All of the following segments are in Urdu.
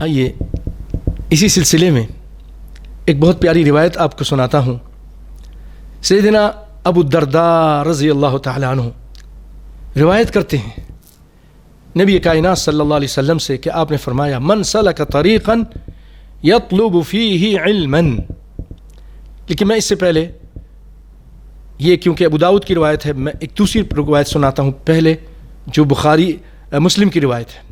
آئیے اسی سلسلے میں ایک بہت پیاری روایت آپ کو سناتا ہوں. سیدنا ابو الدرداء رضی اللہ تعالیٰ عنہ روایت کرتے ہیں نبی کائنات صلی اللہ علیہ وسلم سے کہ آپ نے فرمایا من سلک طریقا یطلب فیہ علما. لیکن میں اس سے پہلے یہ کیونکہ ابو داؤد کی روایت ہے میں ایک دوسری روایت سناتا ہوں پہلے جو بخاری مسلم کی روایت ہے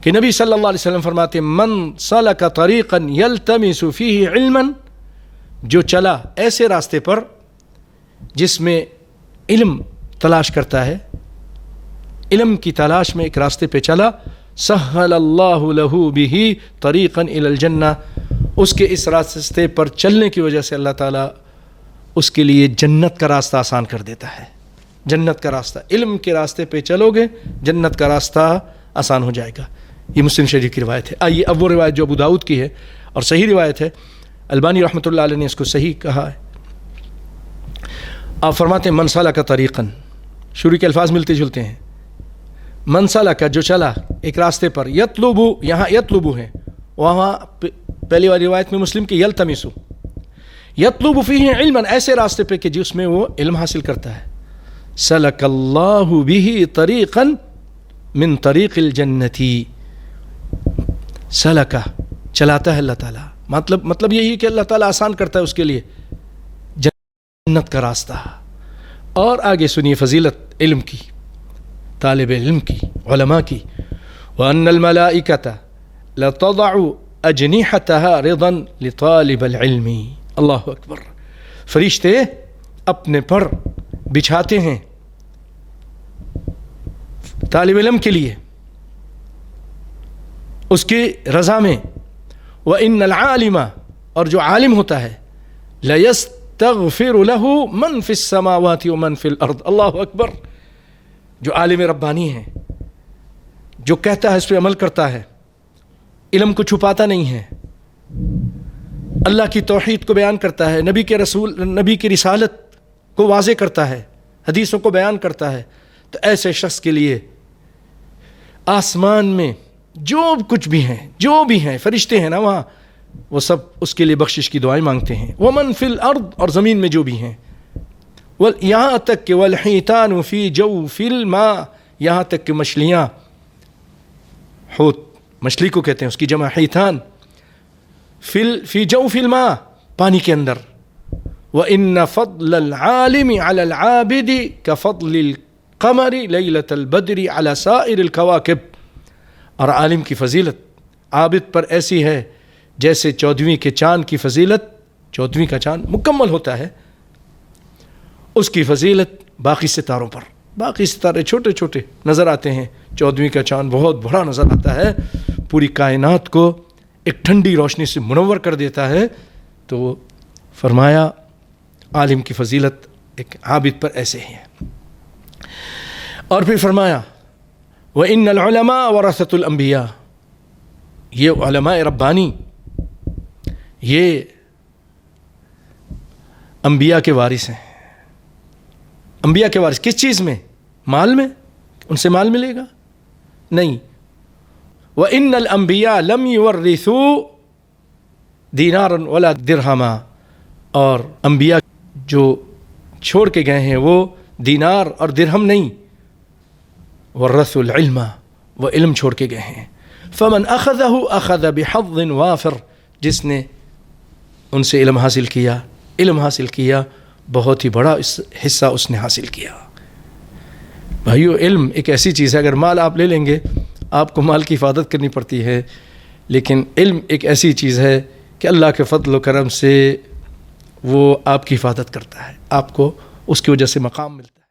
کہ نبی صلی اللہ علیہ وسلم فرماتے ہیں من سلک طریقا یلتمس فیہ علما، جو چلا ایسے راستے پر جس میں علم تلاش کرتا ہے، علم کی تلاش میں ایک راستے پہ چلا، سہل اللہ لہ بہ طریقا الی الجنہ، اس کے اس راستے پر چلنے کی وجہ سے اللہ تعالیٰ اس کے لیے جنت کا راستہ آسان کر دیتا ہے. جنت کا راستہ، علم کے راستے پہ چلو گے جنت کا راستہ آسان ہو جائے گا. یہ مسلم شریف کی روایت ہے. آئیے اب وہ روایت جو ابو داؤد کی ہے اور صحیح روایت ہے، البانی رحمۃ اللہ علیہ نے اس کو صحیح کہا ہے. آپ فرماتے ہیں من سلک طریقا، شروع کے الفاظ ملتے جلتے ہیں. من سلک جو چلا ایک راستے پر، یطلبو یہاں یطلبو ہے، وہاں پہلی والی روایت میں مسلم کی یلتمسو، یطلب فیہ علما ایسے راستے پہ کہ جس میں وہ علم حاصل کرتا ہے. سلک اللہ بہ طریقا من طریق الجنتی، سلکہ چلاتا ہے اللہ تعالیٰ، مطلب یہی کہ اللہ تعالیٰ آسان کرتا ہے اس کے لیے جنت کا راستہ. اور آگے سنیے فضیلت علم کی، طالب علم کی، علماء کی. وَأَنَّ الْمَلَائِكَةَ لَتَضَعُ أَجْنِحَتَهَا رِضًا لِطَالِبِ الْعِلْمِ. اللہ اکبر. فرشتے اپنے پر بچھاتے ہیں طالب علم کے لیے اس کی رضا میں. وَإِنَّ الْعَالِمَ اور جو عالم ہوتا ہے لَيَسْتَغْفِرُ لَهُ مَنْ فِي السَّمَاوَاتِ وَمَنْ فِي الْأَرْضِ. اللہ اکبر. جو عالم ربانی ہے، جو کہتا ہے اس پہ عمل کرتا ہے، علم کو چھپاتا نہیں ہے، اللہ کی توحید کو بیان کرتا ہے، نبی کی رسالت کو واضح کرتا ہے، حدیثوں کو بیان کرتا ہے، تو ایسے شخص کے لیے آسمان میں جو کچھ بھی ہیں، جو بھی ہیں فرشتے ہیں نا وہاں، وہ سب اس کے لیے بخشش کی دعائیں مانگتے ہیں. وَمَنْ فِي الْأَرْضِ اور زمین میں جو بھی ہیں، یہاں تک کہ وَالْحِيتَانُ فِي جَوْفِ الْمَاءِ، یہاں تک کہ مچھلیاں، حوت مچھلی کو کہتے ہیں، اس کی جمع حیتان، فی جوف الماء پانی کے اندر. وَإِنَّ فَضْلَ الْعَالِمِ عَلَى الْعَابِدِ كَفَضْلِ الْقَمَرِ لَيْلَةَ الْبَدْرِ عَلَى سَائِرِ الْكَوَاكِبِ. اور عالم کی فضیلت عابد پر ایسی ہے جیسے 14ویں کے چاند کی فضیلت، 14ویں کا چاند مکمل ہوتا ہے، اس کی فضیلت باقی ستاروں پر. باقی ستارے چھوٹے چھوٹے نظر آتے ہیں، 14ویں کا چاند بہت بڑا نظر آتا ہے، پوری کائنات کو ایک ٹھنڈی روشنی سے منور کر دیتا ہے. تو فرمایا عالم کی فضیلت ایک عابد پر ایسے ہی ہے. اور پھر فرمایا وَإِنَّ الْعُلَمَاءَ وَرَثَةُ الْأَنْبِيَاءِ، یہ علماء ربانی یہ انبیاء کے وارث ہیں. انبیاء کے وارث کس چیز میں؟ مال میں؟ ان سے مال ملے گا؟ نہیں. وَإِنَّ الْأَنْبِيَاءَ لَمْ يُوَرِّثُوا دِينَارًا وَلَا دِرْهَمًا، اور انبیاء جو چھوڑ کے گئے ہیں وہ دینار اور درہم نہیں، وَرَّثُوا الْعِلْمَ، وہ علم چھوڑ کے گئے ہیں. فَمَنْ أَخَذَهُ أَخَذَ بِحَظٍ وَافِرٍ، جس نے ان سے علم حاصل کیا بہت ہی بڑا حصہ اس نے حاصل کیا. بھائیو علم ایک ایسی چیز ہے، اگر مال آپ لے لیں گے آپ کو مال کی حفاظت کرنی پڑتی ہے، لیکن علم ایک ایسی چیز ہے کہ اللہ کے فضل و کرم سے وہ آپ کی حفاظت کرتا ہے، آپ کو اس کی وجہ سے مقام ملتا ہے.